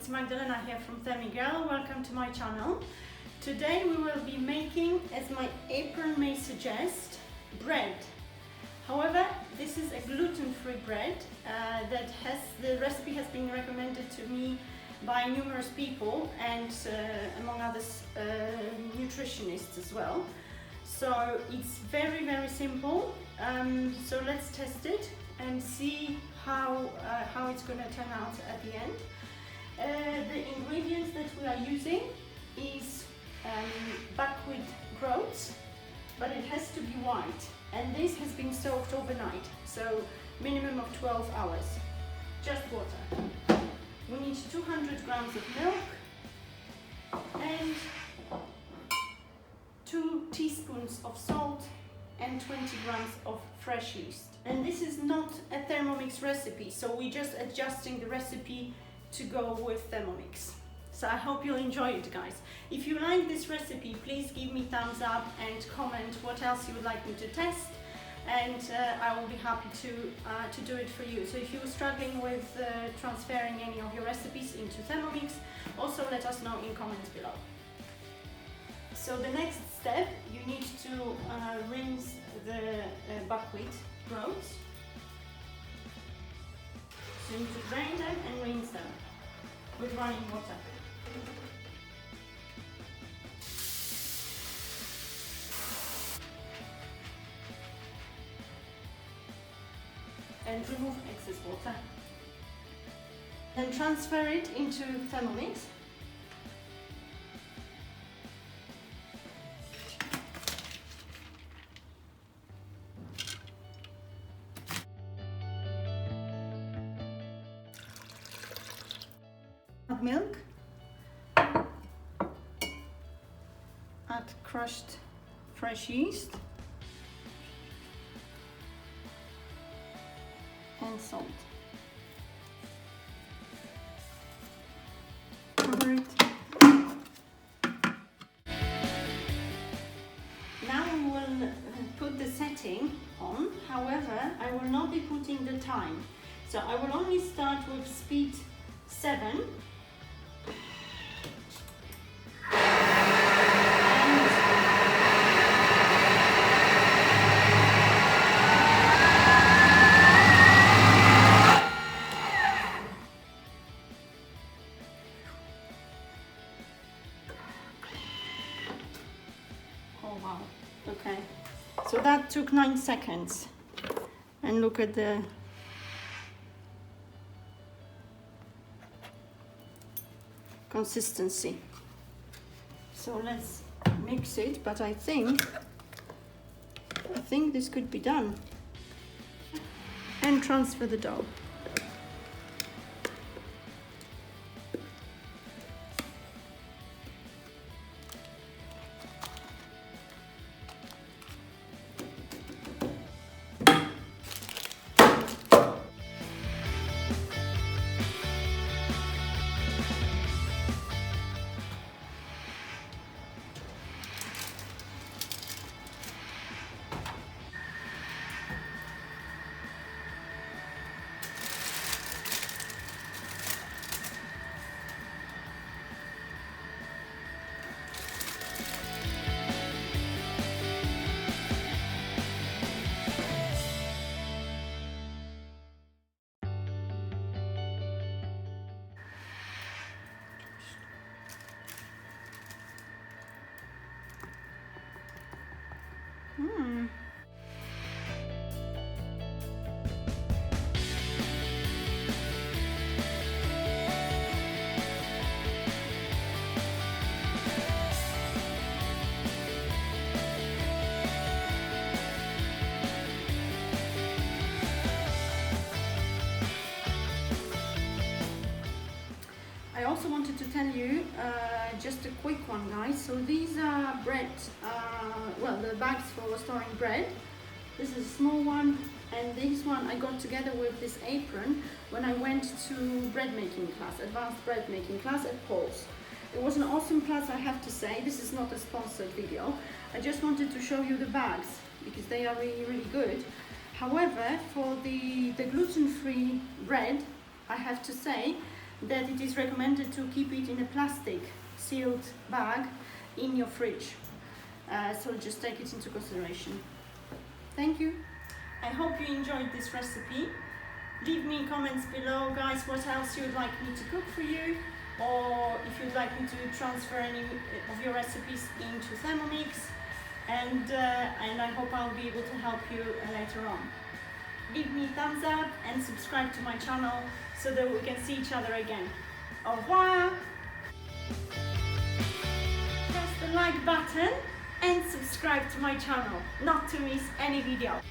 it's Magdalena here from ThermiGirl. Welcome to my channel. Today we will be making, as my apron may suggest, bread. However, this is a gluten-free bread the recipe has been recommended to me by numerous people and among others nutritionists as well. So it's very simple. So let's test it and see how it's going to turn out at the end. The ingredients that we are using is buckwheat groats, but it has to be white, and this has been soaked overnight, so minimum of 12 hours. Just water. We need 200 grams of milk and 2 teaspoons of salt and 20 grams of fresh yeast. And this is not a Thermomix recipe, so we're just adjusting the recipe to go with Thermomix. So I hope you'll enjoy it, guys. If you like this recipe, please give me thumbs up and comment what else you would like me to test, and I will be happy to do it for you. So if you're struggling with transferring any of your recipes into Thermomix, also let us know in comments below. So the next step, you need to rinse the buckwheat groats. So you need to drain them and rinse them with running water. And remove excess water. Then transfer it into Thermomix. Add milk. Add crushed fresh yeast and salt. Cover it. Now we will put the setting on. However, I will not be putting the time. So I will only start with speed 7. Oh wow, okay. So that took 9 seconds. And look at the consistency. So let's mix it, but I think this could be done. And transfer the dough. I also wanted to tell you just a quick one, guys. So these are bread, the bags for storing bread. This is a small one, and this one I got together with this apron when I went to bread making class, advanced bread making class at Paul's. It was an awesome class, I have to say. This is not a sponsored video. I just wanted to show you the bags because they are really good. However, for the gluten-free bread, I have to say that it is recommended to keep it in a plastic sealed bag in your fridge. So just take it into consideration. Thank you. I hope you enjoyed this recipe. Leave me comments below, guys, what else you would like me to cook for you, or if you'd like me to transfer any of your recipes into Thermomix, and I hope I'll be able to help you later on. Give me a thumbs up and subscribe to my channel so that we can see each other again. Au revoir! Press the like button and subscribe to my channel, not to miss any video.